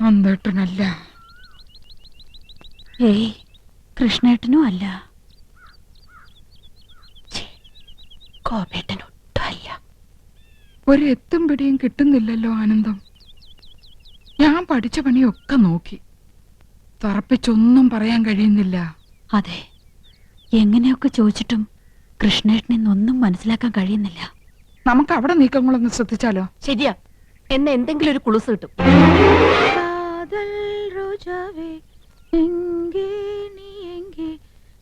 നന്ദേട്ടനല്ല. ഏയ്, കൃഷ്ണേട്ടനും അല്ല. കോപേട്ടനൊട്ടും അല്ല. ഒരു എത്തും പിടിയും കിട്ടുന്നില്ലല്ലോ ആനന്ദം. ഞാൻ പഠിച്ച പണിയൊക്കെ നോക്കി, തറപ്പിച്ചൊന്നും പറയാൻ കഴിയുന്നില്ല. അതെ, എങ്ങനെയൊക്കെ ചോദിച്ചിട്ടും കൃഷ്ണേട്ടനെന്നൊന്നും മനസ്സിലാക്കാൻ കഴിയുന്നില്ല. നമുക്ക് അവിടെ നീക്കങ്ങളൊന്ന് ശ്രദ്ധിച്ചാലോ? ശരിയാ, എന്നെ എന്തെങ്കിലും ഒരു കുളുസ് കിട്ടും.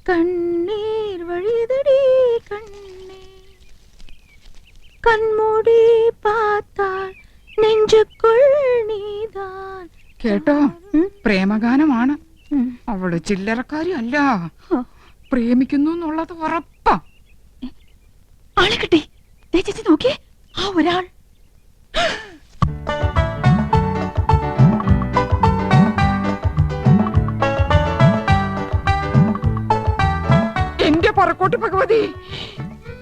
കണ്ണീർ വഴിതടി കണ്ണേ, കൺമൂടി പാത്താൽ നെഞ്ചുക്കുൾ നീതാൻ. കേട്ടോ, പ്രേമഗാനമാണ്. അവള് ചില്ലറക്കാരി അല്ല, പ്രേമിക്കുന്നു എന്നുള്ളത് ഉറപ്പാ. ആളെ കിട്ടി. ചേച്ചി നോക്കിയേ, ആ ഒരാൾ. എന്റെ പറക്കോട്ട് ഭഗവതി,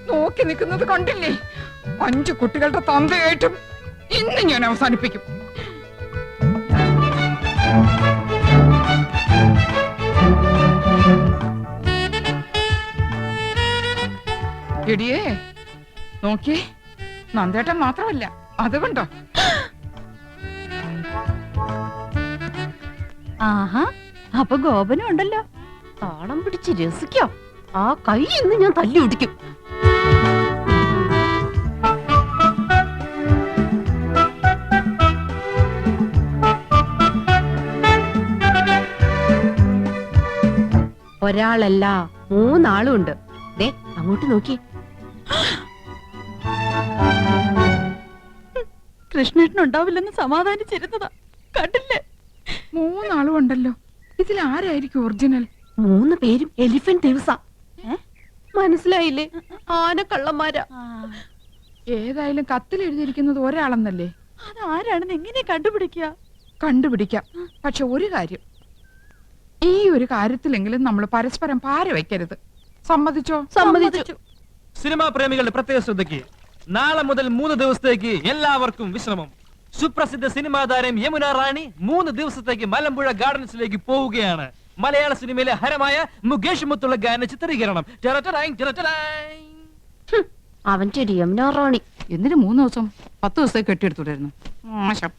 നോക്കി നിൽക്കുന്നത് കണ്ടില്ലേ? 5 കുട്ടികളുടെ തന്തയായിട്ടും ഇന്ന് ഞാൻ അവസാനിപ്പിക്കും. എടിയേ, നോക്കിയേ, നന്ദേട്ടൻ മാത്രമല്ല, അത് കണ്ടോ? ആഹാ, അപ്പൊ ഗോപനും ഉണ്ടല്ലോ. താളം പിടിച്ച് രസിക്കാം. ആ കൈ ഇന്ന് ഞാൻ തല്ലി ഒടിക്കും. ഒരാളല്ല, 3 ആളുണ്ട്. ദേ അങ്ങോട്ട് നോക്കി. കൃഷ്ണേട്ടൻ ഉണ്ടാവില്ലെന്ന് സമാധാനിച്ചിരുന്നതാ, കണ്ടില്ലേ? 3 ആളും ഉണ്ടല്ലോ. ഇതിൽ ആരായിരിക്കും ഒറിജിനൽ? 3 പേരും എലിഫന്റ് ദിവസ. മനസ്സിലായില്ലേ? ആനക്കള്ളന്മാരാ. ഏതായാലും കത്തിൽ എഴുതിയിരിക്കുന്നത് ഒരാളെന്നല്ലേ? അതാരാണെന്ന് എങ്ങനെ കണ്ടുപിടിക്കുക? കണ്ടുപിടിക്കാം. പക്ഷെ ഒരു കാര്യം, ഈ ഒരു കാര്യത്തിലെങ്കിലും നമ്മൾ പരസ്പരം പാര വയ്ക്കരുത്. സമ്മതിച്ചോ? സമ്മതിച്ചു. സിനിമാ പ്രേമികളുടെ പ്രത്യേക ശ്രദ്ധയ്ക്ക് നാളെ മുതൽ 3 ദിവസത്തേക്ക് എല്ലാവർക്കും വിശ്രമം. സുപ്രസിദ്ധ സിനിമാ താരം യമുന റാണി 3 ദിവസത്തേക്ക് മലമ്പുഴ ഗാർഡൻസിലേക്ക് പോവുകയാണ്. മലയാള സിനിമയിലെ ഹരമായ മുകേഷ് മുത്തുള്ള ഗാന ചിത്രീകരണം. അവന്റെ ഒരു യമുന റാണി. എന്നിട്ട് 3 ദിവസം 10 ദിവസത്തേക്ക് കെട്ടിയെടുത്തുണ്ടായിരുന്നു. മോശം.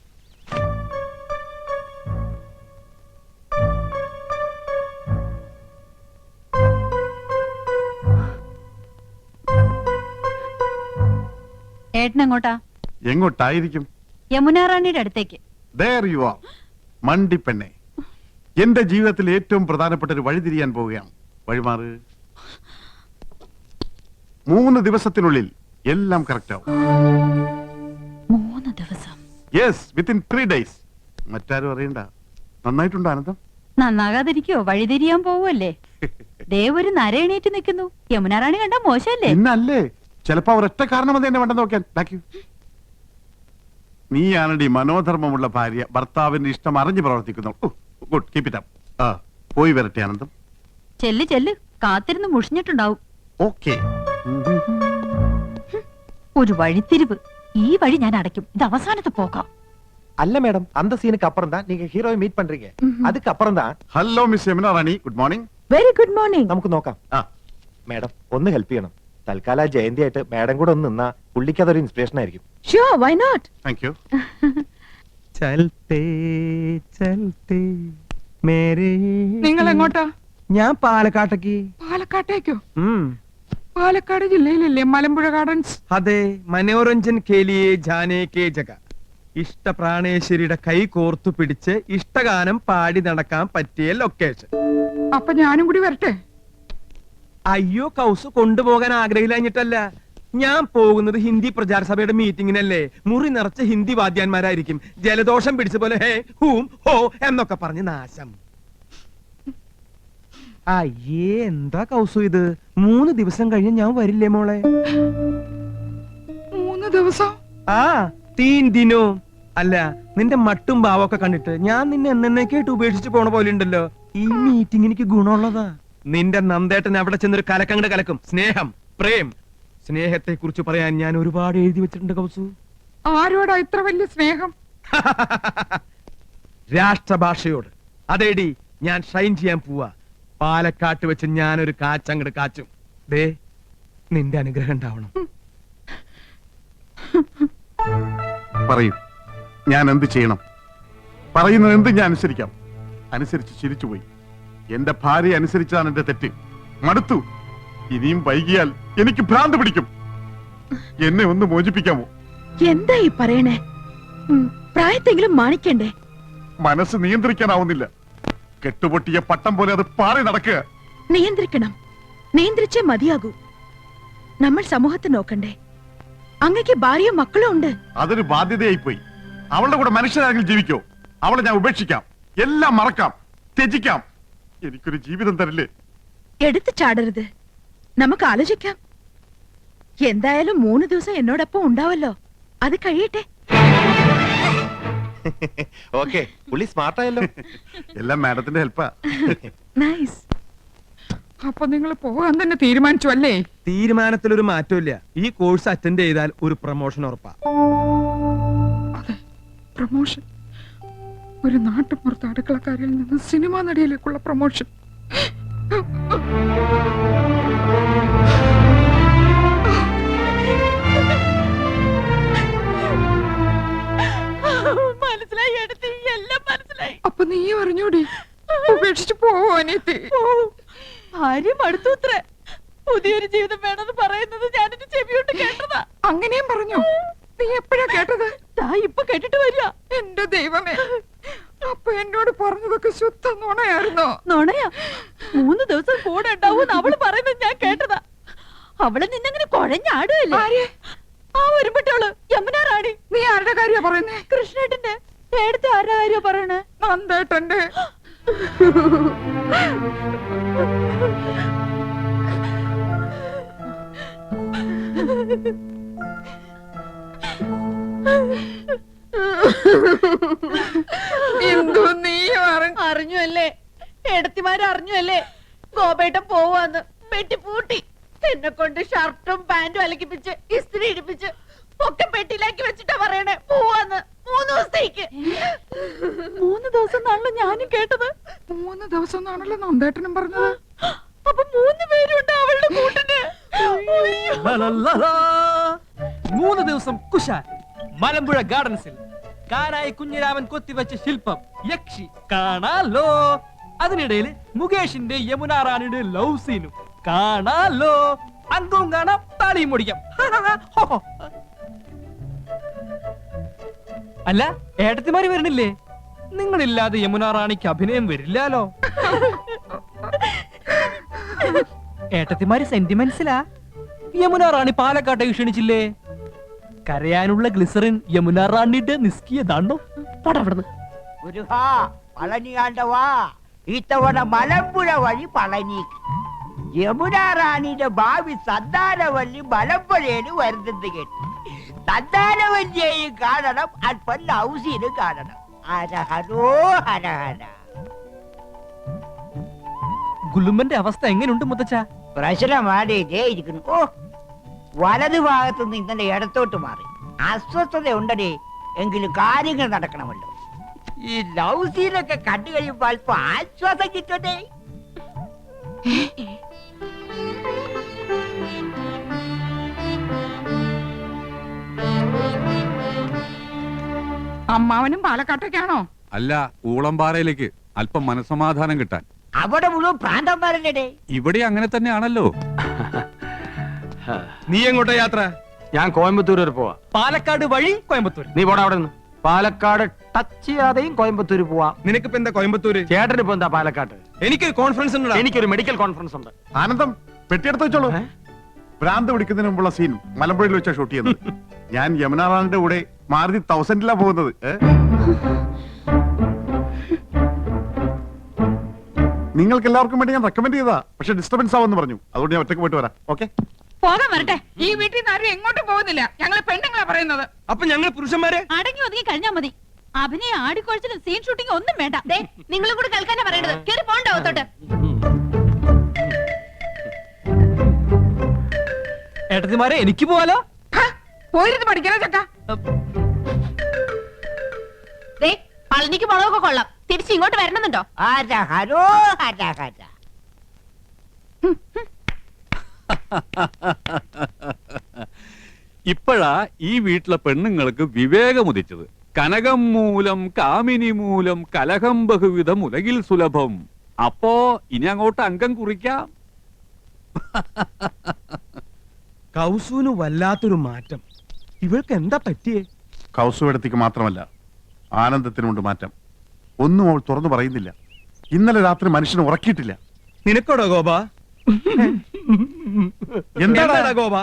ഏട്ടൻ എങ്ങോട്ടാ? എങ്ങോട്ടായിരിക്കും? യമുന റാണിയുടെ അടുത്തേക്ക്. There you are, മണ്ടിപ്പെണ്ണെ. എന്റെ ജീവിതത്തിൽ ഏറ്റവും പ്രധാനപ്പെട്ട ഒരു വഴി തിരിയാൻ പോവുകയാണ്. വഴിമാറ്. 3 ദിവസത്തിനുള്ളിൽ എല്ലാം കറക്റ്റ് ആവും. 3 ദിവസം? Yes, within 3 days. മറ്റാരും അറിയണ്ട. നന്നായിട്ടുണ്ടോ ആനന്ദം? നന്നാകാതിരിക്കോ? വഴിതിരിയാൻ പോവല്ലേ? ദേവൊരു നരയണീറ്റ് നിൽക്കുന്നു. യമുന റാണി കണ്ടാ മോശമല്ലേ? ഇന്നല്ലേ, ചിലപ്പോ ഒരൊറ്റ കാരണം അത് എന്നെ വേണ്ടെന്ന് നോക്കാൻ. നീയാണടി മനോധർമ്മമുള്ള ഭാര്യ, ഭർത്താവിന്റെ ഇഷ്ടം അറിഞ്ഞു പ്രവർത്തിക്കുന്നു. Good, keep it up. പോയി വരട്ടെ ആനന്ദം. ചെല്ല് ചെല്ല്, കാത്തിരുന്ന് മുഷിഞ്ഞിട്ടുണ്ടാവും. ഓക്കേ. ഒരു വഴിത്തിരിവ്. ഈ വഴി ഞാൻ അടയ്ക്കും. ഇത് അവസാനത്തെ പോക്കാം. அல்ல மேடம், அந்த சீனுக்கு அப்புறம் தான் நீங்க ஹீரோவை மீட் பண்றீங்க. அதுக்கு அப்புறம் தான். Hello miss Yamuna Rani, good morning. Very good morning. നമുക്ക് നോക്കാം. മേഡം ഒന്ന് ഹെൽപ്പ് ചെയ്യണം. തൽക്കാലം ജയന്തി ആയിട്ട് മേഡം കൂടെ ഒന്ന് നിന്നാ പുള്ളിക്ക് അതൊരു ഇൻസ്പിറേഷൻ ആയിരിക്കും. Sure, why not? Thank you. ചൽത്തേ ചൽത്തേ മേരേ. നിങ്ങൾ എങ്ങോട്ടാ? ഞാൻ പാലക്കാട്ടേക്ക്. പാലക്കാട്ടേക്കോ? പാലക്കാട് ജില്ലയിലല്ലേ മലമ്പുഴ ഗാർഡൻസ്? അതെ, മനോരഞ്ജൻ കേലിയെ ജാനേ കേ ജഗ. ഇഷ്ടപ്രാണേശ്വരിയുടെ കൈ കോർത്തു പിടിച്ച് ഇഷ്ടഗാനം പാടി നടക്കാൻ പറ്റിയ ലൊക്കേഷൻ. അപ്പൊ ഞാനും കൂടി വരട്ടെ? അയ്യോ, കൗസ് കൊണ്ടുപോകാൻ ആഗ്രഹിച്ചിട്ടല്ല. ഞാൻ പോകുന്നത് ഹിന്ദി പ്രചാര സഭയുടെ മീറ്റിങ്ങിനല്ലേ. മുറി നിറച്ച ഹിന്ദി വാദ്യാന്മാരായിരിക്കും. ജലദോഷം പിടിച്ച പോലെ ഹേ ഹൂം ഹോ എന്നൊക്കെ പറഞ്ഞ് നാശം. അയ്യേ, എന്താ കൗസു ഇത്? 3 ദിവസം കഴിഞ്ഞ് ഞാൻ വരില്ലേ മോളെ? 3 ദിവസം? ആ, 3 ദിനോ. അല്ല, നിന്റെ മട്ടും ഭാവമൊക്കെ കണ്ടിട്ട് ഞാൻ നിന്നെ എന്നേക്കായിട്ട് ഉപേക്ഷിച്ച് പോണ പോലെ ഉണ്ടല്ലോ. ഈ മീറ്റിംഗ് എനിക്ക് ഗുണമുള്ളതാ. നിന്റെ നന്ദേട്ടൻ അവിടെ ചെന്നൊരു കലക്കങ്ങട് കലക്കും. സ്നേഹം, പ്രേം, സ്നേഹത്തെ കുറിച്ച് പറയാൻ ഞാൻ ഒരുപാട് എഴുതി വെച്ചിട്ടുണ്ട് കൗസു. ആരോടാ ഇത്ര വലിയ സ്നേഹം? രാഷ്ട്രഭാഷയോട്. അതേടി ഞാൻ ഷൈൻ ചെയ്യാൻ പോവാ. പാലക്കാട്ട് വെച്ച് ഞാനൊരു കാച്ചങ്ങട് കാച്ചും. ദേ നിന്റെ അനുഗ്രഹം ഉണ്ടാവണം. പറയൂ, ഞാൻ എന്ത് ചെയ്യണം? പറയുന്നത് എന്ത് ഞാൻ അനുസരിക്കാം. അനുസരിച്ച് ചിരിച്ചുപോയി. എന്റെ ഭാര്യ അനുസരിച്ചതാണ് എന്റെ തെറ്റ്. മടുത്തു. ഇനിയും വൈകിയാൽ എനിക്ക് ഭ്രാന്ത് പിടിക്കും. എന്നെ ഒന്ന് മോചിപ്പിക്കാമോ? എന്താ ഈ പറയണേ? പ്രായത്തെങ്കിലും മാണിക്കണ്ടേ? മനസ്സ് നിയന്ത്രിക്കാനാവുന്നില്ല. കെട്ടുപൊട്ടിയ പട്ടം പോലെ അത് പാറി നടക്കുക. നിയന്ത്രിക്കണം. നിയന്ത്രിച്ചേ മതിയാകൂ. നമ്മൾ സമൂഹത്തെ നോക്കണ്ടേ? അങ്ങക്ക് ഭാര്യയും മക്കളും ഉണ്ട്. അതൊരു ബാധ്യതയായി പോയി. അവളുടെ കൂടെ മനുഷ്യരാരെങ്കിലും ജീവിക്കോ? അവളെ ഞാൻ ഉപേക്ഷിക്കാം, എല്ലാം മറക്കാം, ത്യജിക്കാം. എനിക്കൊരു ജീവിതം തരില്ലേ? എടുത്തു ചാടരുത്. നമുക്ക് ആലോചിക്കാം. എന്തായാലും 3 ദിവസം എന്നോടൊപ്പം ഉണ്ടാവല്ലോ. അത് കഴിയട്ടെ. ഓക്കെ, പുള്ളി സ്മാർട്ടായല്ലോ. എല്ലാം മാഡത്തിന്റെ ഹെൽപ്പാ. നൈസ്. അപ്പൊ നിങ്ങൾ പോകാൻ തന്നെ തീരുമാനിച്ചു അല്ലേ? തീരുമാനത്തിലൊരു മാറ്റമില്ല. ഈ കോഴ്സ് അറ്റൻഡ് ചെയ്താൽ ഒരു പ്രൊമോഷൻ ഉറപ്പാ. അതെ, പ്രൊമോഷൻ. ഒരു നാട്ടുപുറത്ത് അടുക്കളക്കാരിൽ നിന്ന് സിനിമാ നടിയിലേക്കുള്ള പ്രൊമോഷൻ. മനസ്സിലായി എടുത്തി, എല്ലാം മനസ്സിലായി. അപ്പൊ നീ അറിഞ്ഞൂടി? ഉപേക്ഷിച്ചു പോവോ അനിയത്തി? ഭാര്യ മടുത്തൂത്രേ. പുതിയൊരു ജീവിതം വേണമെന്ന് പറയുന്നത് ഞാനെന്റെ ചെവിയോട്ട് കേട്ടതാ. അങ്ങനെയും പറഞ്ഞു? നീ എപ്പോഴാ കേട്ടത്? ഇപ്പൊ കേട്ടിട്ട് വരിക. എന്റെ ദൈവമേ, അപ്പൊ എന്നോട് പറഞ്ഞതൊക്കെ ശുദ്ധ നുണയായിരുന്നോ? നുണയാ? 3 ദിവസം കൂടെ ഉണ്ടാവും അവള് പറയുന്നത് ഞാൻ കേട്ടതാ. അവളെ നിന്നങ്ങനെ കുഴഞ്ഞാടുകയല്ലേ? ആരെ? ആ വരുമ്പട്ടവള് യമുന റാണി. നീ ആരുടെ കാര്യ പറയുന്നേ? കൃഷ്ണേട്ടന്റെ. നേരത്തെ ആരുടെ കാര്യ പറയണേ? നന്ദേട്ടന്റെ. എന്തോ നീ അറിഞ്ഞു അല്ലേ? എടത്തിമാരറിഞ്ഞു അല്ലേ? ഗോപേട്ടൻ പോവാന്ന് പെട്ടി പൂട്ടി. എന്നെ കൊണ്ട് ഷർട്ടും പാന്റും അലക്കിപ്പിച്ച് ഇസ്തിരി ഇടിപ്പിച്ച് ഒക്കെ പെട്ടിയിലാക്കി വെച്ചിട്ടാ പറയണേ പോവാന്ന്. 3 ദിവസത്തേക്ക്. 3 ദിവസം എന്നാണല്ലോ ഞാനും കേട്ടത്. 3 ദിവസം എന്നാണല്ലോ നന്ദേട്ടനും പറഞ്ഞത്. അപ്പൊ 3 പേരുണ്ട് അവളുടെ കൂട്ടിന്. 3 ദിവസം കുശാൽ മലമ്പുഴ ഗാർഡൻസിൽ. കാനായി കുഞ്ഞിരാമൻ കൊത്തിവെച്ച ശില്പം യക്ഷി കാണാലോ. അതിനിടയിൽ മുകേഷിന്റെ യമുന റാണിയുടെ ലവ് സീനും കാണാലോ. അങ്കവും കാണാം, താളിയും മുടിക്കാം. അല്ല, ഏട്ടത്തിമാര് വരണില്ലേ? നിങ്ങളില്ലാതെ യമുന റാണിക്ക് അഭിനയം വരില്ലാലോ. ഏട്ടത്തിമാര് സെന്റിമെന്റ്സിലാ. യമുന റാണി പാലക്കാട്ടേക്ക് ക്ഷണിച്ചില്ലേ? കരയാനുള്ള ഗ്ലിസറിൻ യമുന റാണിയുടെ നിസ്കിയതാണോ? പടവിടുന്ന് മുരുകാ, പളനിയാണ്ടവാ, ഇത്തവണ മലമ്പുഴ വഴി പളനിക്ക്. യമുന റാണിയുടെ ഭാവി സന്താനവല്ലി മലമ്പുഴയിൽ വരുന്നത് കേട്ടു. സന്താനവല്ലിയെയും കാണണം, അല്പം ലൗസീനും കാണണം. ഹരഹരോ ഹരഹര. ഗുലുമന്റെ അവസ്ഥ എങ്ങനെയുണ്ട് മുത്തച്ഛ? പ്രശ്നമാടേ ഇരിക്കുന്നു. ഓ, വലതു ഭാഗത്തുനിന്ന് ഇന്നലെ ഇടത്തോട്ട് മാറി. അസ്വസ്ഥത ഉണ്ടടേ, എങ്കിലും കാര്യങ്ങൾ നടക്കണമല്ലോ. ഈ ലവ് സീനൊക്കെ കണ്ടു കഴിയുമ്പോൾ അല്പം ആശ്വാസം കിട്ടട്ടെ. അമ്മാവനും പാലക്കാട്ടേക്കാണോ? അല്ല, ഊളംപാറയിലേക്ക് അല്പം മനസമാധാനം കിട്ടാൻ. അവിടെ മുഴുവൻ പ്രാന്തന്മാരല്ലേ? ഇവിടെ അങ്ങനെ തന്നെയാണല്ലോ. നീ എങ്ങോട്ടാ യാത്ര? ഞാൻ കോയമ്പത്തൂർ വരെ പോവാ. പാലക്കാട് വഴി കോയമ്പത്തൂർ. നീ പോടാ അവിടെ നിന്ന്. പാലക്കാട് ടച്ച് ചെയ്യാതെയും കോയമ്പത്തൂർ പോവാ. നിനക്കിപ്പോ എന്താ കോയമ്പത്തൂര്? ചേട്ടന് ഇപ്പൊ എന്താ പാലക്കാട്ട്? എനിക്കൊരു കോൺഫറൻസ് ഉണ്ട്. എനിക്കൊരു മെഡിക്കൽ കോൺഫറൻസ് ഉണ്ട്. ആനന്ദം, പെട്ടിയെടുത്ത് വെച്ചോളൂ. ഭ്രാന്ത് പിടിക്കുന്നതിന് മുമ്പുള്ള സീൻ മലമ്പുഴയിൽ വെച്ചാ ഷൂട്ട് ചെയ്യുന്നത്. ഞാൻ യമുന റാണിന്റെ കൂടെ മാരുതി 1000-ലാ പോകുന്നത്. നിങ്ങൾക്ക് എല്ലാവർക്കും വേണ്ടി ഞാൻ റെക്കമെൻഡ് ചെയ്താ, പക്ഷെ ഡിസ്റ്റർബൻസ് ആവുമെന്ന് പറഞ്ഞു. അതുകൊണ്ട് ഞാൻ ഒറ്റയ്ക്ക് പോയിട്ട് വരാം. ഓക്കെ, പോകാൻ വരട്ടെ. ഈ വീട്ടിൽ നിന്ന് ആരും എങ്ങോട്ടും പോകുന്നില്ല. ഞങ്ങള് പെണ്ണുങ്ങളാ പറയുന്നത്. അപ്പൊ ഞങ്ങൾ പുരുഷന്മാരെ അടങ്ങി ഒതുങ്ങി കഴിഞ്ഞാ മതി. അഭിനയ ആടിക്കൊഴിച്ചിലും സീൻ ഷൂട്ടിംഗ് ഒന്നും വേണ്ട. നിങ്ങളും കൂടി കേൾക്കാനാ പറയണത്. കേറി പോണ്ടാവത്തോട്ട്. ഏട്ടത്തിമാരെ, എനിക്ക് പോവാലോ? പോയിരുന്ന് പഠിക്കണ ചക്ക. പളനിക്ക് മുളകൊക്കെ കൊള്ളാം. തിരിച്ച് ഇങ്ങോട്ട് വരണമെന്നുണ്ടോ? ഹര ഹരോ ഹര ഹര. ഇപ്പോഴാ ഈ വീട്ടിലെ പെണ്ണുങ്ങൾക്ക് വിവേകമുദിച്ചത്. കനകം മൂലം കാമിനി മൂലം കലഹം ബഹുവിധം ഉലകിൽ സുലഭം. അപ്പോ ഇനി അങ്ങോട്ട് അംഗം കുറിക്കാം. കൗസുവിന് വല്ലാത്തൊരു മാറ്റം. ഇവൾക്ക് എന്താ പറ്റിയേ? കൗസുവെടുത്തേക്ക് മാത്രമല്ല, ആനന്ദത്തിനുണ്ട് മാറ്റം. ഒന്നും അവൾ തുറന്നു പറയുന്നില്ല. ഇന്നലെ രാത്രി മനുഷ്യനെ ഉറക്കിയിട്ടില്ല. നിനക്കോടോ ഗോപ? എന്താടാ ഗോപ?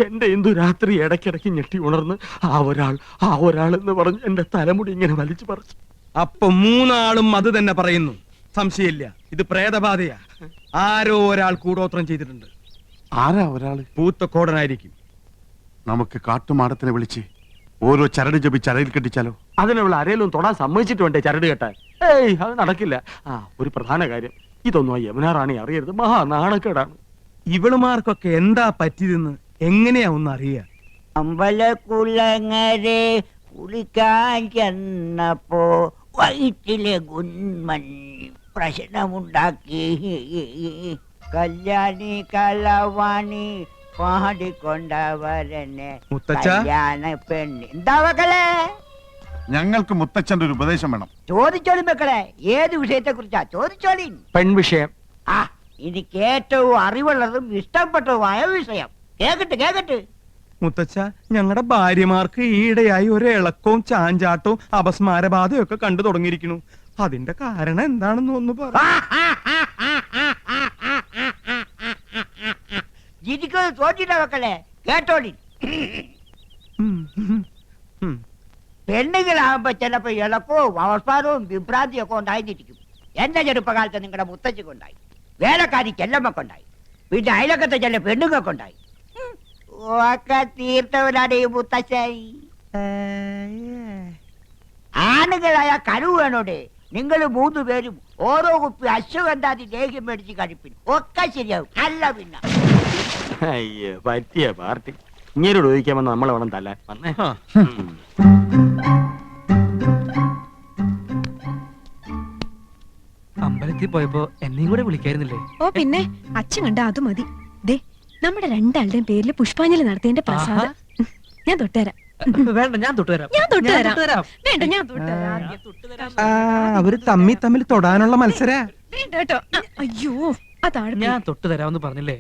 എന്റെ എന്തു രാത്രി ഇടയ്ക്കിടയ്ക്ക് ഞെട്ടി ഉണർന്ന് ആ ഒരാൾ എന്ന് പറഞ്ഞ് എന്റെ തലമുടി ഇങ്ങനെ വലിച്ചു പറിച്ചു. അപ്പൊ മൂന്നാളും അത് തന്നെ പറയുന്നു. സംശയമില്ല, ഇത് പ്രേതബാധയാ. ആരോ ഒരാൾ കൂടോത്രം ചെയ്തിട്ടുണ്ട്. ആരാ ഒരാള്? പൂത്തക്കോടനായിരിക്കും. നമുക്ക് കാട്ടുമാടത്തിനെ വിളിച്ച് ഓരോ ചരട് ജപിച്ച് അരയിൽ കെട്ടിച്ചാലോ? അതിനുള്ള ആരെയും തൊടാൻ സമ്മതിച്ചിട്ട് വേണ്ടേ ചരട് കെട്ടാൻ? ഏയ്, അത് നടക്കില്ല. ഒരു പ്രധാന കാര്യം, ഇതൊന്നും ആ യമുന റാണി അറിയരുത്. മഹാ നാണക്കേടാണ്. ഇവളുമാർക്കൊക്കെ എന്താ പറ്റിയതെന്ന് എങ്ങനെയാ ഒന്ന് അറിയാ? അമ്പലക്കുളങ്ങരെ കുളിക്കാൻ ചെന്നപ്പോ വയറ്റിലെ ഗുന്മൻ പ്രശ്നമുണ്ടാക്കി. കല്യാണി കലവാണി പാടിക്കൊണ്ടവരനെ മുത്തച്ഛ? കല്യാണ പെണ്ണ്. എന്താ മക്കളെ? ഞങ്ങൾക്ക് മുത്തച്ഛന്റെ ഒരു ഉപദേശം വേണം. ചോദിച്ചോളി മക്കളെ, ഏത് വിഷയത്തെ കുറിച്ചാ ചോദിച്ചോളി. പെൺവിഷയം. എനിക്ക് ഏറ്റവും അറിവുള്ളതും ഇഷ്ടപ്പെട്ടതുമായ വിഷയം. കേക്കട്ടെ. മുത്തച്ഛ, ഞങ്ങളുടെ ഭാര്യമാർക്ക് ഈയിടെയായി ഒരു ഇളക്കവും ചാഞ്ചാട്ടവും അപസ്മാരബാധയും ഒക്കെ കണ്ടു തുടങ്ങിയിരിക്കുന്നു. അതിന്റെ കാരണം എന്താണെന്ന് ഒന്ന് പറ. ജിരിക്കത് തോറ്റിട്ട മക്കളെ, കേട്ടോളി. പെണ്ണുങ്ങളാകുമ്പോ ചിലപ്പോ ഇളക്കവും അവസ്മാരവും വിഭ്രാന്തിയും ഒക്കെ ഉണ്ടായിരിക്കും. എന്റെ ചെറുപ്പകാലത്ത് നിങ്ങളുടെ മുത്തച്ഛക്കുണ്ടായി, വേലക്കാരി ചെല്ലമ്മക്കുണ്ടായി, പിന്നെ അയലക്കത്തെ ചില പെണ്ണുങ്ങൾക്കുണ്ടായി. ഒക്കെ തീർത്തവനാണ് ഈ മുത്തച്ഛൻ. ആണുങ്ങളായ കഴിവ് വേണോടെ. നിങ്ങൾ 3 പേരും ഓരോ കുപ്പി അശ്വഗന്ധാതി ലേഹ്യം മേടിച്ച് കഴിപ്പിൻ, ഒക്കെ ശരിയാവും. അല്ല പിന്നെ അയ്യോ, പറ്റിയ പാർട്ടി. ഇങ്ങനോട് ചോദിക്കാമെന്ന് നമ്മളെ വേണം തല്ലാൻ. വന്നേ. അമ്പലത്തിൽ പോയപ്പോ എന്നെയും കൂടെ വിളിക്കായിരുന്നില്ലേ? ഓ പിന്നെ, അച്ഛൻ കണ്ട അത് മതി. ദേ, നമ്മുടെ രണ്ടാളുടെയും പേരിൽ പുഷ്പാഞ്ജലി നടത്തിയതിന്റെ പ്രസാദം ഞാൻ തൊട്ടുതരാം. വേണ്ട, ഞാൻ തൊട്ടുതരാം. വേണ്ട, ഞാൻ തൊട്ടുതരാം. അവര് തമ്മിൽ തൊടാനുള്ള മത്സര. വേണ്ട കേട്ടോ. അയ്യോ, അതാണ് ഞാൻ തൊട്ടുതരാമെന്ന് പറഞ്ഞില്ലേ?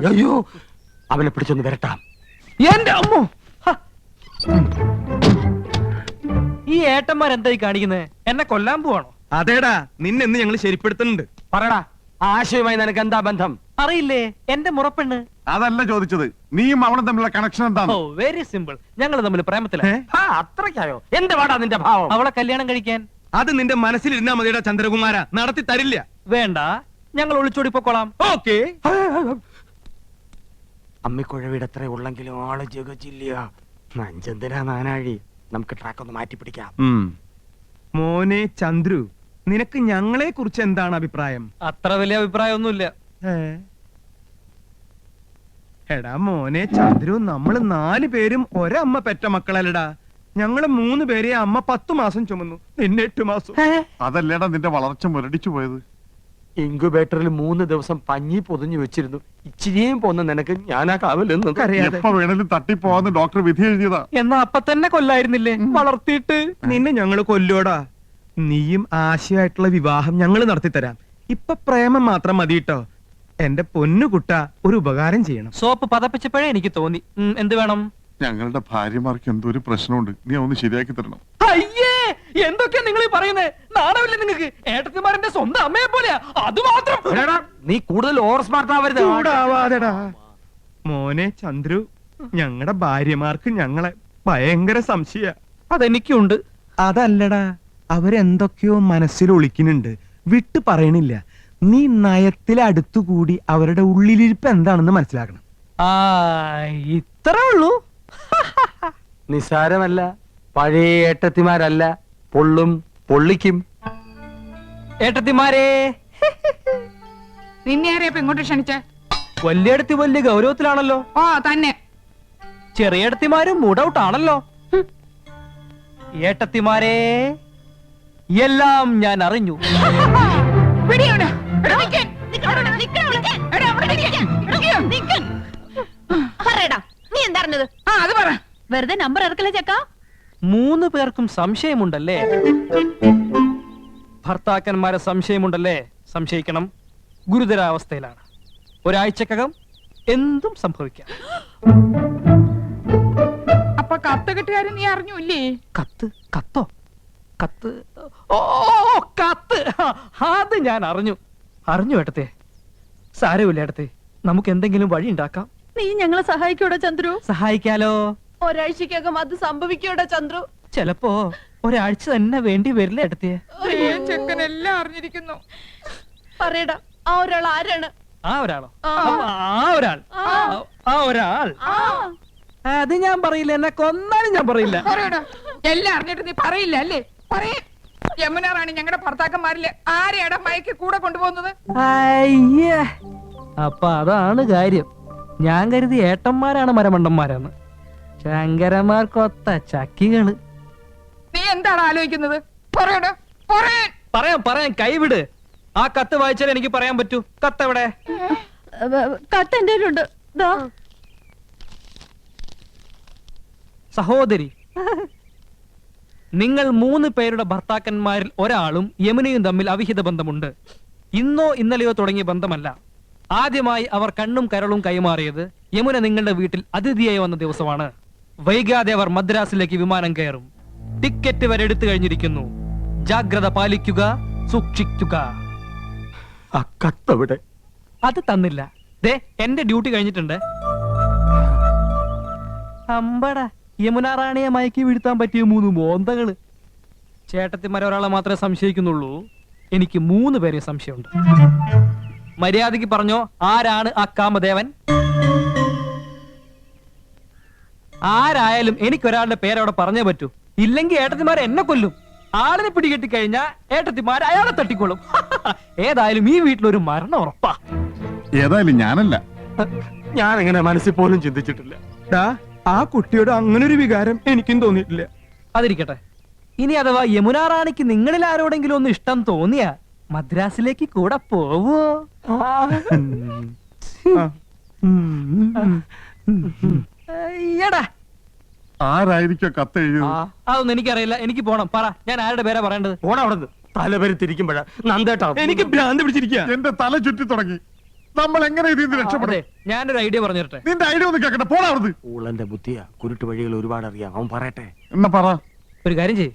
അയ്യോ, അവനെ പിടിച്ചൊന്ന് വരട്ടാം. എന്റെ അമ്മോ, ഈ ഏട്ടന്മാരെന്തായി കാണിക്കുന്നേ? എന്നെ കൊല്ലാൻ പോവാണോ? അതേടാ, നിന്നെന്ന് ഞങ്ങൾ ശരിപ്പെടുത്തുന്നുണ്ട്. പറയടാ, ആശയവുമായി നിനക്ക് എന്താ ബന്ധം? അറിയില്ലേ, എന്റെ മുറപ്പെണ്ണ്. അതല്ല ചോദിച്ചത്, നീയും അവളും തമ്മിലുള്ള കണക്ഷൻ എന്താണ്? ഓ, വെരി സിമ്പിൾ. ഞങ്ങൾ തമ്മിൽ പ്രേമത്തിലാണ്. അത്രയ്ക്കായോ? എന്ത് പാടാ നിന്റെ ഭാവം? അവളെ കല്യാണം കഴിക്കാൻ. അത് നിന്റെ മനസ്സിലിരുന്നാ മതിയുടെ ചന്ദ്രകുമാര, നടത്തി തരില്ല. വേണ്ട, ഞങ്ങൾ ഒളിച്ചോടി പൊക്കോളാം. ഓക്കേ. അമ്മിക്കുഴവിടെ എത്ര ഉള്ളെങ്കിലും ആള് ജഗച്ചില്ല. നഞ്ചന്തിനാ നാനാഴി. നമുക്ക് ട്രാക്ക് ഒന്ന് മാറ്റി പിടിക്കാം. മോനെ ചന്ദ്രു, നിനക്ക് ഞങ്ങളെ കുറിച്ച് എന്താണ് അഭിപ്രായം? അത്ര വലിയ അഭിപ്രായമൊന്നുമില്ല. എടാ മോനെ ചന്ദ്രു, നമ്മള് 4 പേരും ഒരമ്മ പെറ്റ മക്കളല്ലടാ. ഞങ്ങള് 3 പേരെ അമ്മ 10 മാസം ചുമന്നു, നിന്നെ 8 മാസം. അതല്ലേടാ നിന്റെ വളർച്ച മുരടിച്ചു പോയത്. ഇൻക്യുബേറ്ററിൽ 3 ദിവസം പഞ്ഞി പൊതിഞ്ഞു വെച്ചിരുന്നു. ഇച്ചിരിയും പോന്ന നിനക്ക് ഞാനാ കാവലെന്ന്. എപ്പോ വേണേലും തട്ടിപ്പോവാന്ന് ഡോക്ടർ വിധി എഴുതിയതാ. എന്നാ അപ്പൊ തന്നെ കൊല്ലായിരുന്നില്ലേ വളർത്തിയിട്ട്? നിന്നെ ഞങ്ങള് കൊല്ലോടാ. നീയും ആശയമായിട്ടുള്ള വിവാഹം ഞങ്ങൾ നടത്തിത്തരാം. ഇപ്പൊ പ്രേമം മാത്രം മതി കേട്ടോ. എന്റെ പൊന്നുകുട്ട, ഒരു ഉപകാരം ചെയ്യണം. സോപ്പ് പതപ്പിച്ചപ്പോഴേ എനിക്ക് തോന്നി. എന്ത് വേണം? ഞങ്ങളുടെ ഭാര്യമാർക്ക് എന്തോ ഒരു പ്രശ്നമുണ്ട്, നീ ഒന്ന് ശരിയാക്കി തരണം. അയ്യേ, എന്തൊക്കെയാ നിങ്ങൾ പറയുന്നേ? നാണമില്ലേ നിങ്ങൾക്ക്? ഏട്ടത്തിമാരന്റെ സ്വന്തം അമ്മയെ പോലെയാ. അത് മാത്രം. നീ കൂടുതൽ ഓവർ സ്മാർട്ട് ആവരുത്. ചൂടാവാതെടാ. മോനെ ചന്ദ്രു, ഞങ്ങളുടെ ഭാര്യമാർക്ക് ഞങ്ങളെ ഭയങ്കര സംശയ. അതെനിക്കുണ്ട്. അതല്ലടാ, അവരെന്തൊക്കെയോ മനസ്സിൽ ഒളിക്കുന്നുണ്ട്, വിട്ടു പറയണില്ല. നീ നയത്തിൽ അടുത്തുകൂടി അവരുടെ ഉള്ളിലിരിപ്പ് എന്താണെന്ന് മനസ്സിലാക്കണം. ഇത്രേ ഉള്ളൂ. നിസാരമല്ല, പഴയ ഏട്ടത്തിമാരല്ല, പൊള്ളും പൊള്ളിക്കും. ഏട്ടത്തിമാരെ, നിന്നെ ആരെയപ്പോ ഇങ്ങോട്ട് ക്ഷണിച്ചേ? വലിയടത്തി വലിയ ഗൗരവത്തിലാണല്ലോ. ഓ തന്നെ. ചെറിയേടത്തിമാരും മൂഡ് ഔട്ട് ആണല്ലോ. ഏട്ടത്തിമാരെ, എല്ലാം ഞാൻ അറിഞ്ഞു. പിടിയോടാ. എടാ, നിക്കാൻ. എടാ, അവിടെ നിക്കാൻ. നിക്കാൻ. പറയടാ, നീ എന്താ അറിഞ്ഞത്? ആ, അത് പറ. വെറുതെ നമ്പർ ഇറക്കല്ലേ ചക്ക. 3 പേർക്കും സംശയമുണ്ടല്ലേ? ഭർത്താക്കന്മാരെ സംശയമുണ്ടല്ലേ? സംശയിക്കണം. ഗുരുതരാവസ്ഥയിലാണ്. ഒരാഴ്ചക്കകം എന്തും സംഭവിക്കാം. അപ്പൊ കത്ത് കെട്ടുകാരൻ നീ അറിഞ്ഞൂല്ലേ? കത്തോ? കത്ത്? ഓ, കത്ത്. അത് ഞാൻ അറിഞ്ഞു ഏട്ടത്തെ. സാരമില്ല ഏട്ടത്തെ, നമുക്ക് എന്തെങ്കിലും വഴി ഉണ്ടാക്കാം. നീ ഞങ്ങളെ സഹായിക്കൂടാ ചന്ദ്രു? സഹായിക്കാലോ. ഒരാഴ്ചക്കകം അത് സംഭവിക്കോടാ ചന്ദ്രു. ചിലപ്പോ ഒരാഴ്ച തന്നെ വേണ്ടി വരില്ല ഏട്ടത്തെ. ചെക്കൻ എല്ലാം അറിഞ്ഞിരിക്കുന്നു. പറയടാ, ആ ഒരാൾ ആരാണ്? ആ ഒരാളോ? ആ ഒരാൾ അത് ഞാൻ പറയില്ല. എന്നെ കൊന്നാലും ഞാൻ പറയില്ല. പറയടാ. എല്ലാം അറിഞ്ഞിട്ട് നീ പറയില്ല അല്ലേ? പറയേ. യമുന റാണി ഞങ്ങളുടെ ഭർത്താക്കന്മാരില് ആരെയാടാ മയക്ക് കൂടെ കൊണ്ടുപോകുന്നത്? അയ്യേ, അപ്പൊ അതാണ് കാര്യം. ഞാൻ കരുതി ഏട്ടന്മാരാണ് മരമണ്ടന്മാരാണ്. ശങ്കരന്മാർക്കൊത്ത ചക്കികള്. നീ എന്താണ് ആലോചിക്കുന്നത്? പറയടാ. പറയാം. കൈവിട്. ആ കത്ത് വായിച്ചാൽ എനിക്ക് പറയാൻ പറ്റൂ. കത്ത് എവിടെ? കത്ത് എന്റെ കയ്യിലുണ്ട്. ദാ. സഹോദരി, നിങ്ങൾ 3 പേരുടെ ഭർത്താക്കന്മാരിൽ ഒരാളും യമുനയും തമ്മിൽ അവിഹിത ബന്ധമുണ്ട്. ഇന്നോ ഇന്നലെയോ തുടങ്ങിയ ബന്ധമല്ല. ആദ്യമായി അവർ കണ്ണും കരളും കൈമാറിയത് യമുന നിങ്ങളുടെ വീട്ടിൽ അതിഥിയായി വന്ന ദിവസമാണ്. വൈകാതെ അവർ മദ്രാസിലേക്ക് വിമാനം കയറും. ടിക്കറ്റ് വരെ എടുത്തു കഴിഞ്ഞിരിക്കുന്നു. ജാഗ്രത പാലിക്കുക, സൂക്ഷിക്കുക. ആ കത്തവിടെ? അത് തന്നില്ല. ദേ, എന്റെ ഡ്യൂട്ടി കഴിഞ്ഞിട്ടുണ്ട്. അമ്പട, യമുന റാണിയെ മയക്കി വീഴ്ത്താൻ പറ്റിയ 3 മോന്തകള്. ചേട്ടത്തിമാരെ ഒരാളെ മാത്രമേ സംശയിക്കുന്നുള്ളൂ. എനിക്ക് 3 പേരെ സംശയമുണ്ട്. മര്യാദയ്ക്ക് പറഞ്ഞോ, ആരാണ് ആ കാമദേവൻ? ആരായാലും എനിക്കൊരാളുടെ പേരവിടെ പറഞ്ഞേ പറ്റൂ. ഇല്ലെങ്കിൽ ഏട്ടത്തിമാരെ എന്നെ കൊല്ലും. ആളിനെ പിടികെട്ടി കഴിഞ്ഞാൽ ഏട്ടത്തിമാർ അയാളെ തട്ടിക്കൊള്ളും. ഏതായാലും ഈ വീട്ടിലൊരു മരണം ഉറപ്പാ. ഏതായാലും ഞാനല്ല. ഞാൻ എങ്ങനെ മനസ്സിൽ പോലും ചിന്തിച്ചിട്ടില്ല. ആ കുട്ടിയോട് അങ്ങനെ ഒരു വികാരം എനിക്കും തോന്നിയിട്ടില്ല. അതിരിക്കട്ടെ. ഇനി അഥവാ യമുന റാണിക്ക് നിങ്ങളിൽ ആരോടെങ്കിലും ഒന്ന് ഇഷ്ടം തോന്നിയാ മദ്രാസിലേക്ക് കൂടെ പോവോ? എടാ, ആരായിരിക്കോ കത്ത് എഴുതിയത്? അതൊന്നും എനിക്കറിയില്ല. എനിക്ക് പോണം. പറ, ഞാൻ ആരുടെ പേരാ പറയേണ്ടത്? ഓടവിടുന്ന് തലപരിത്തിരിക്കുമ്പോഴാ നന്ദേട്ടാ എനിക്ക് ഭ്രാന്ത് പിടിച്ചിരിക്കുക. എന്റെ തല ചുറ്റി തുടങ്ങി. നമ്മൾ എങ്ങനെ ഇതിൽ രക്ഷപ്പെടും? ഞാനൊരു ഐഡിയ പറഞ്ഞു തരട്ടെ. നിന്റെ ഐഡിയ ഒന്ന് കേക്കട്ടെ. പോടാവുന്നത്. ഊളന്റെ ബുദ്ധിയാ. കുരുട്ട് വഴികൾ ഒരുപാട് അറിയാം. അവൻ പറയട്ടെ. എന്നാ പറ. ഒരു കാര്യം ചെയ്യ്.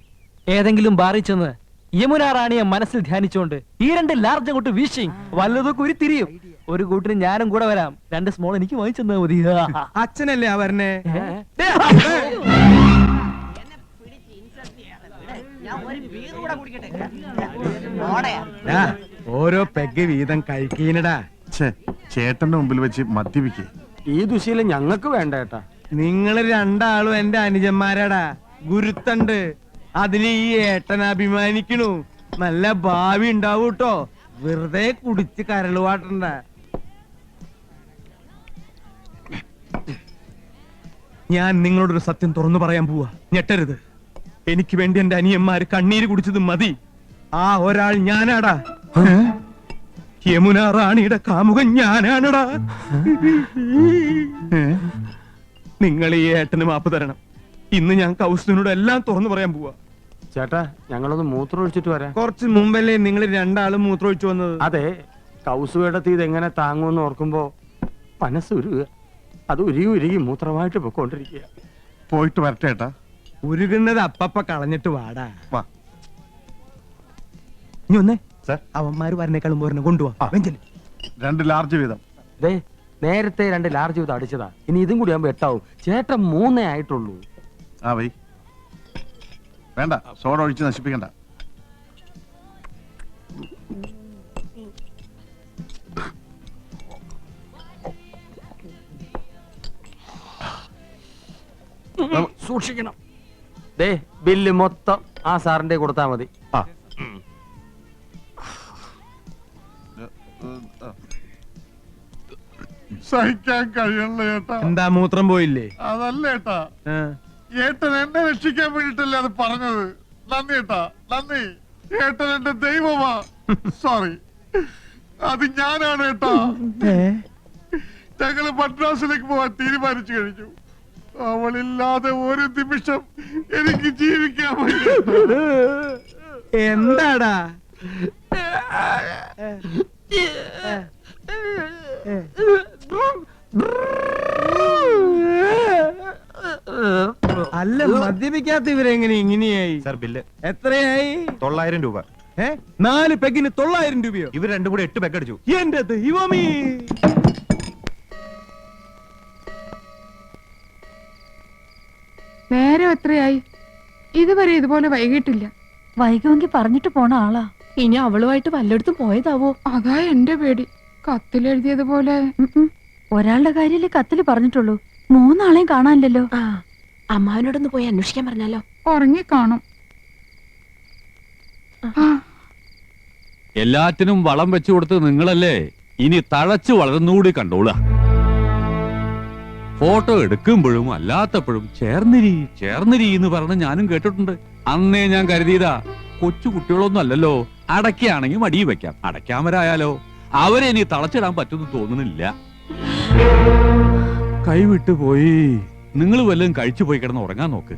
ഏതെങ്കിലും ബാറിൽ ചെന്ന് യമുന റാണിയെ മനസ്സിൽ ധ്യാനിച്ചുകൊണ്ട് ഈ 2 ലാർജ് അങ്ങോട്ട് വീശി വല്ലതൊക്കെ ഉരുത്തിരിയും. ഒരു കൂട്ടിന് ഞാനും കൂടെ വരാം. 2 സ്മോൾ എനിക്ക് വാങ്ങിച്ചെന്നാ മതി. അച്ഛനല്ലേ ആ വരണേ? ഓരോ പെഗ് വീതം കഴിക്കീനടാ. ചേട്ടന്റെ മുമ്പിൽ വെച്ച് മദ്യപിക്കേ. ഈ ദുശീലം ഞങ്ങൾക്ക് വേണ്ട ഏട്ടാ. നിങ്ങള് 2 ആളും എന്റെ അനുജന്മാരാടാ. ഗുരുത്തണ്ട്. അതിന് ഈ ഏട്ടൻ അഭിമാനിക്കണു. നല്ല ഭാവി ഉണ്ടാവൂട്ടോ. വെറുതെ കുടിച്ച് കരളുവാട്ടണ്ട. ഞാൻ നിങ്ങളോടൊരു സത്യം തുറന്നു പറയാൻ പോവാ. ഞെട്ടരുത്. എനിക്ക് വേണ്ടി എന്റെ അനിയന്മാര് കണ്ണീര് കുടിച്ചത് മതി. ആ ഒരാൾ ഞാനാടാ. യമുന റാണിയുടെ കാമുകൻ ഞാനാണടാ. നിങ്ങൾ ഈ ഏട്ടന് മാപ്പ് തരണം. ഇന്ന് ഞാൻ കൗശിനോട് എല്ലാം തുറന്നു പറയാൻ പോവാ. ചേട്ടാ, ഞങ്ങളൊന്ന് മൂത്രം ഒഴിച്ചിട്ട് വരാം. കുറച്ച് മുമ്പല്ലേ നിങ്ങൾ 2 ആളും മൂത്രം ഒഴിച്ചു വന്നത്? അതെ, കൗസുവേടത്തി ഇതെങ്ങനെ താങ്ങുമെന്ന് ഓർക്കുമ്പോ മനസ്സുരുക. അത് ഉരുകി മൂത്രമായിട്ട് പൊക്കോണ്ടിരിക്കുക. പോയിട്ട് വരട്ടെ ഏട്ടാ. ഉരുകുന്നത് അപ്പപ്പ കളഞ്ഞിട്ട് വാടാ. വാ. ഇനി ഒന്നേ സർ, അവന്മാര് വരണേക്കാളും പോരണ കൊണ്ടുപോവാ. 2 ലാർജ് വീതം. ദേ, നേരത്തെ 2 ലാർജ് വീതം അടിച്ചതാ. ഇനി ഇതും കൂടി ആകുമ്പോ 8 ആവും. ചേട്ടൻ 3 ആയിട്ടുള്ളൂ. ആ വൈ. വേണ്ട, സോഡ ഒഴിച്ച് നശിപ്പിക്കണ്ട. സൂക്ഷിക്കണം. ദേ, ബില്ല് മൊത്തം ആ സാറിന്റെ കൊടുത്താ മതി. ആ. സഹിക്കാൻ കഴിയണല്ലോ ഏട്ടാ. എന്താ മൂത്രം പോയില്ലേ? അതല്ല ഏട്ടാ, ആ. ഏട്ടൻ എന്നെ രക്ഷിക്കാൻ വേണ്ടിട്ടല്ലേ അത് പറഞ്ഞത്. നന്ദി ഏട്ടാ, നന്ദി. ഏട്ടൻ എന്റെ ദൈവമാ. സോറി, അത് ഞാനാണ് ഏട്ടാ. ഞങ്ങള് മദ്രാസിലേക്ക് പോവാൻ തീരുമാനിച്ചു കഴിഞ്ഞു. അവളില്ലാതെ ഒരു നിമിഷം എനിക്ക് ജീവിക്കാൻ പറ്റില്ല. എന്താടാ? അല്ല, മദ്യപിക്കാത്ത ഇവരെങ്ങനെ ഇങ്ങനെയായി? സർ ബില്ല് എത്രയായി? 900 രൂപ. 4 പെഗിന് 900 രൂപയോ? ഇവർ രണ്ടും കൂടെ 8 പെഗ് അടിച്ചു. എന്റെ ദൈവമേ! നേരം എത്രയായി? ഇതുവരെ ഇതുപോലെ വൈകിട്ടില്ല. വൈകുമെങ്കിൽ പറഞ്ഞിട്ട് പോണ ആളാ. ഇനി അവളുമായിട്ട് വല്ലയിടത്തും പോയതാവോ? അതാ എന്റെ പേടി. കത്തിലെഴുതിയതുപോലെ ഒരാളുടെ കാര്യല്ലേ കത്തില് പറഞ്ഞിട്ടുള്ളൂ. 3 ആളെയും കാണാനില്ലല്ലോ. ആ, അമ്മാവനോടൊന്ന് പോയി അന്വേഷിക്കാൻ പറഞ്ഞാലോ? ഉറങ്ങിക്കാണും. എല്ലാറ്റിനും വളം വെച്ചു കൊടുത്ത് നിങ്ങളല്ലേ, ഇനി തഴച്ചു വളർന്നുകൂടി കണ്ടോളാ. ഫോട്ടോ എടുക്കുമ്പോഴും അല്ലാത്തപ്പോഴും ചേർന്നിരി ചേർന്നിരി എന്ന് പറഞ്ഞ് ഞാനും കേട്ടിട്ടുണ്ട്. അന്നേ ഞാൻ കരുതിയതാ, കൊച്ചു കുട്ടികളൊന്നും അല്ലല്ലോ, അടയ്ക്കാണെങ്കിൽ മടി വെക്കാം, അടയ്ക്കാമരായാലോ. അവരെ ഇനി തളച്ചിടാൻ പറ്റുമെന്ന് തോന്നുന്നില്ല. കൈവിട്ടു പോയി. നിങ്ങൾ വല്ലതും കഴിച്ചു പോയി കിടന്ന് ഉറങ്ങാൻ നോക്ക്.